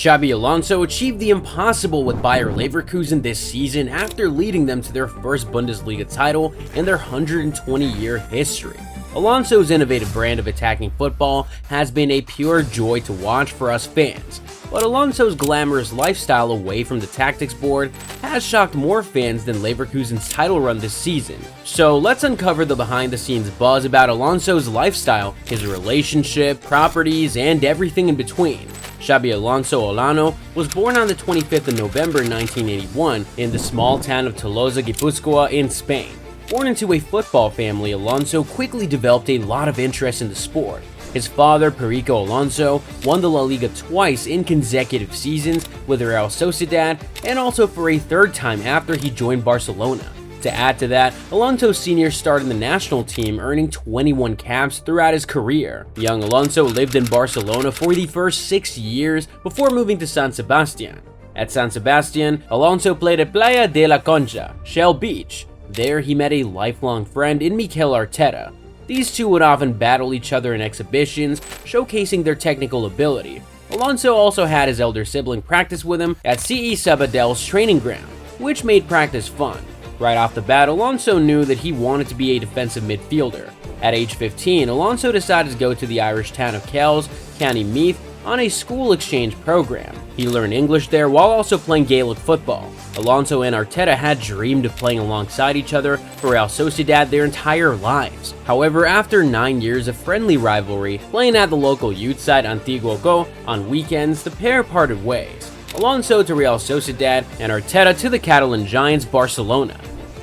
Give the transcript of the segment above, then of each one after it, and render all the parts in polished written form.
Xabi Alonso achieved the impossible with Bayer Leverkusen this season after leading them to their first Bundesliga title in their 120-year history. Alonso's innovative brand of attacking football has been a pure joy to watch for us fans, but Alonso's glamorous lifestyle away from the tactics board has shocked more fans than Leverkusen's title run this season. So let's uncover the behind-the-scenes buzz about Alonso's lifestyle, his relationship, properties, and everything in between. Xabi Alonso Olano was born on the 25th of November 1981 in the small town of Tolosa, Gipuzkoa in Spain. Born into a football family, Alonso quickly developed a lot of interest in the sport. His father, Perico Alonso, won the La Liga twice in consecutive seasons with Real Sociedad and also for a third time after he joined Barcelona. To add to that, Alonso Sr. started the national team, earning 21 caps throughout his career. Young Alonso lived in Barcelona for the first 6 years before moving to San Sebastian. At San Sebastian, Alonso played at Playa de la Concha, Shell Beach. There he met a lifelong friend in Mikel Arteta. These two would often battle each other in exhibitions, showcasing their technical ability. Alonso also had his elder sibling practice with him at CE Sabadell's training ground, which made practice fun. Right off the bat, Alonso knew that he wanted to be a defensive midfielder. At age 15, Alonso decided to go to the Irish town of Kells, County Meath, on a school exchange program. He learned English there while also playing Gaelic football. Alonso and Arteta had dreamed of playing alongside each other for Real Sociedad their entire lives. However, after 9 years of friendly rivalry, playing at the local youth side Antiguo on weekends, the pair parted ways. Alonso to Real Sociedad and Arteta to the Catalan giants Barcelona.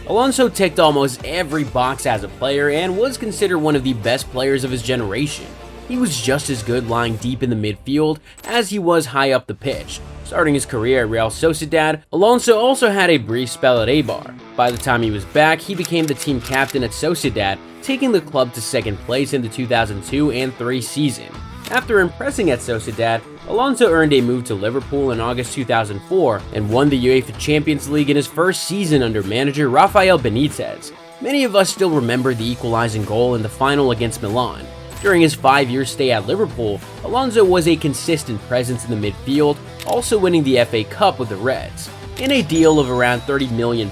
Alonso ticked almost every box as a player and was considered one of the best players of his generation. He was just as good lying deep in the midfield as he was high up the pitch. Starting his career at Real Sociedad, Alonso also had a brief spell at Eibar. By the time he was back, he became the team captain at Sociedad, taking the club to second place in the 2002 and 2003 season. After impressing at Sociedad, Alonso earned a move to Liverpool in August 2004 and won the UEFA Champions League in his first season under manager Rafael Benitez. Many of us still remember the equalizing goal in the final against Milan. During his 5-year stay at Liverpool, Alonso was a consistent presence in the midfield, also winning the FA Cup with the Reds. In a deal of around £30 million,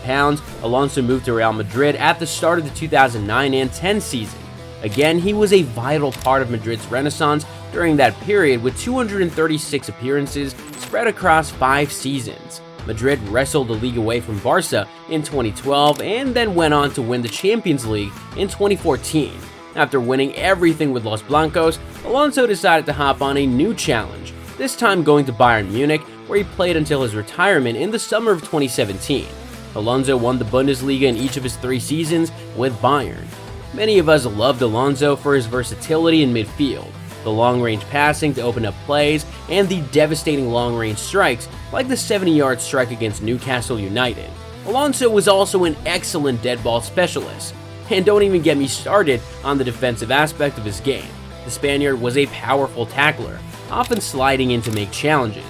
Alonso moved to Real Madrid at the start of the 2009 and 10 season. Again, he was a vital part of Madrid's renaissance during that period with 236 appearances spread across 5 seasons. Madrid wrestled the league away from Barca in 2012 and then went on to win the Champions League in 2014. After winning everything with Los Blancos, Alonso decided to hop on a new challenge, this time going to Bayern Munich, where he played until his retirement in the summer of 2017. Alonso won the Bundesliga in each of his 3 seasons with Bayern. Many of us loved Alonso for his versatility in midfield, the long-range passing to open up plays, and the devastating long-range strikes like the 70-yard strike against Newcastle United. Alonso was also an excellent dead ball specialist. And don't even get me started on the defensive aspect of his game. The Spaniard was a powerful tackler, often sliding in to make challenges.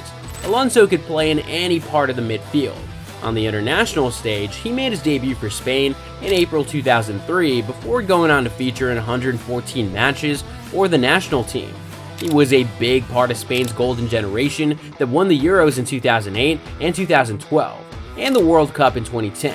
Alonso could play in any part of the midfield. On the international stage, he made his debut for Spain in April 2003 before going on to feature in 114 matches for the national team. He was a big part of Spain's golden generation that won the Euros in 2008 and 2012, and the World Cup in 2010.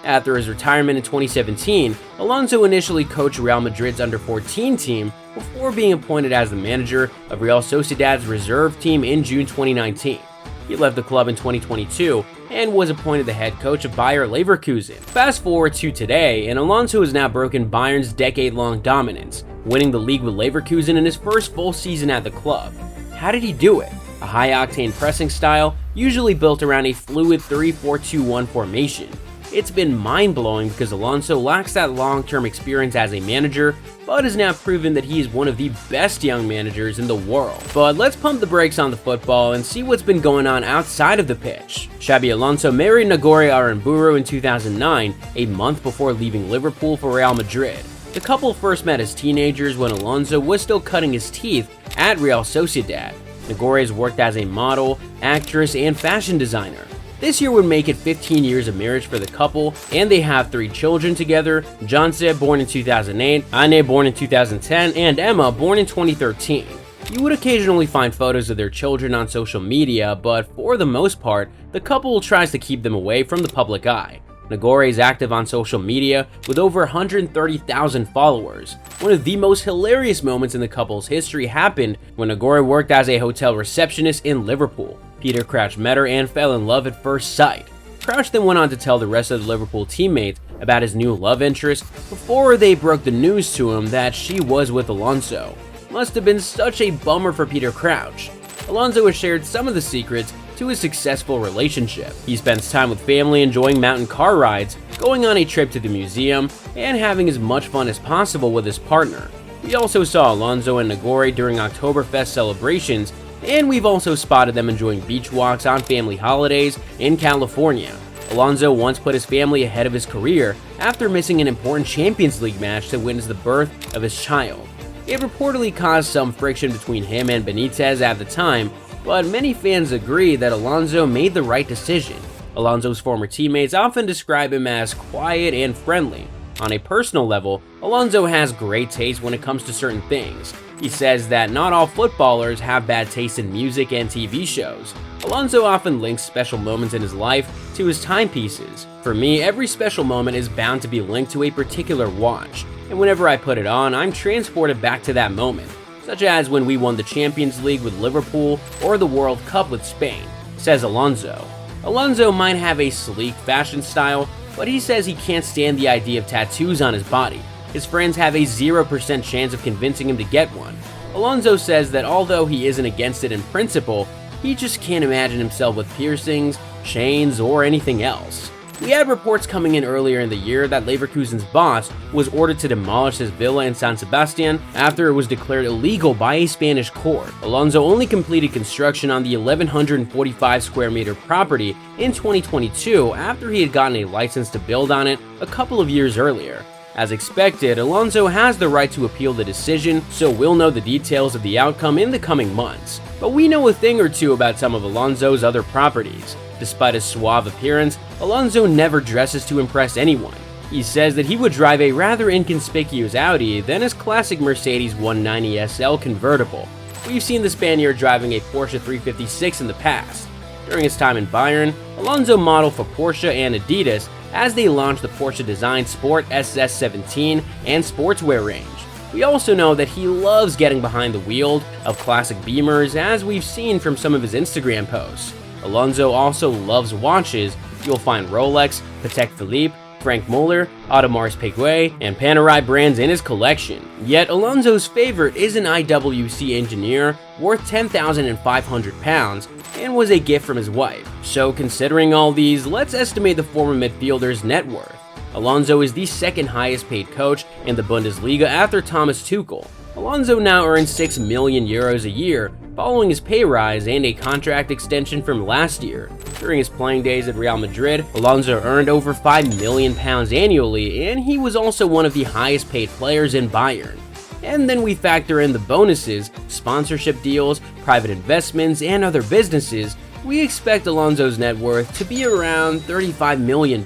After his retirement in 2017, Alonso initially coached Real Madrid's under-14 team before being appointed as the manager of Real Sociedad's reserve team in June 2019. He left the club in 2022 and was appointed the head coach of Bayer Leverkusen. Fast forward to today, and Alonso has now broken Bayern's decade-long dominance, winning the league with Leverkusen in his first full season at the club. How did he do it? A high-octane pressing style, usually built around a fluid 3-4-2-1 formation. It's been mind-blowing because Alonso lacks that long-term experience as a manager, but has now proven that he is one of the best young managers in the world. But let's pump the brakes on the football and see what's been going on outside of the pitch. Xabi Alonso married Nagore Aramburu in 2009, a month before leaving Liverpool for Real Madrid. The couple first met as teenagers when Alonso was still cutting his teeth at Real Sociedad. Nagore has worked as a model, actress, and fashion designer. This year would make it 15 years of marriage for the couple, and they have 3 children together: Jonse, born in 2008, Anne, born in 2010, and Emma, born in 2013. You would occasionally find photos of their children on social media, but for the most part, the couple tries to keep them away from the public eye. Nagore is active on social media with over 130,000 followers. One of the most hilarious moments in the couple's history happened when Nagore worked as a hotel receptionist in Liverpool. Peter Crouch met her and fell in love at first sight. Crouch then went on to tell the rest of the Liverpool teammates about his new love interest before they broke the news to him that she was with Alonso. Must have been such a bummer for Peter Crouch. Alonso has shared some of the secrets to his successful relationship. He spends time with family enjoying mountain car rides, going on a trip to the museum, and having as much fun as possible with his partner. We also saw Alonso and Nagore during Oktoberfest celebrations, and we've also spotted them enjoying beach walks on family holidays in California. Alonso once put his family ahead of his career after missing an important Champions League match to witness the birth of his child. It reportedly caused some friction between him and Benitez at the time, but many fans agree that Alonso made the right decision. Alonso's former teammates often describe him as quiet and friendly. On a personal level, Alonso has great taste when it comes to certain things. He says that not all footballers have bad taste in music and TV shows. Alonso often links special moments in his life to his timepieces. For me, every special moment is bound to be linked to a particular watch, and whenever I put it on, I'm transported back to that moment, such as when we won the Champions League with Liverpool or the World Cup with Spain, says Alonso. Alonso might have a sleek fashion style, but he says he can't stand the idea of tattoos on his body. His friends have a 0% chance of convincing him to get one. Alonso says that although he isn't against it in principle, he just can't imagine himself with piercings, chains, or anything else. We had reports coming in earlier in the year that Leverkusen's boss was ordered to demolish his villa in San Sebastian after it was declared illegal by a Spanish court. Alonso only completed construction on the 1,145 square meter property in 2022 after he had gotten a license to build on it a couple of years earlier. As expected, Alonso has the right to appeal the decision, so we'll know the details of the outcome in the coming months. But we know a thing or two about some of Alonso's other properties. Despite his suave appearance, Alonso never dresses to impress anyone. He says that he would drive a rather inconspicuous Audi than his classic Mercedes 190 SL convertible. We've seen the Spaniard driving a Porsche 356 in the past. During his time in Bayern, Alonso modeled for Porsche and Adidas as they launched the Porsche-designed Sport SS17 and sportswear range. We also know that he loves getting behind the wheel of classic Beamers, as we've seen from some of his Instagram posts. Alonso also loves watches. You'll find Rolex, Patek Philippe, Frank Muller, Audemars Piguet, and Panerai brands in his collection. Yet Alonso's favorite is an IWC engineer worth £10,500 and was a gift from his wife. So considering all these, let's estimate the former midfielder's net worth. Alonso is the second highest paid coach in the Bundesliga after Thomas Tuchel. Alonso now earns €6 million a year, following his pay rise and a contract extension from last year. During his playing days at Real Madrid, Alonso earned over £5 million annually, and he was also one of the highest paid players in Bayern. And then we factor in the bonuses, sponsorship deals, private investments, and other businesses, we expect Alonso's net worth to be around $35 million.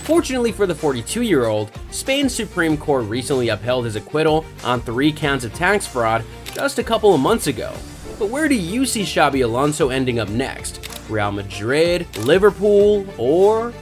Fortunately for the 42-year-old, Spain's Supreme Court recently upheld his acquittal on 3 counts of tax fraud just a couple of months ago. But where do you see Xabi Alonso ending up next? Real Madrid, Liverpool, or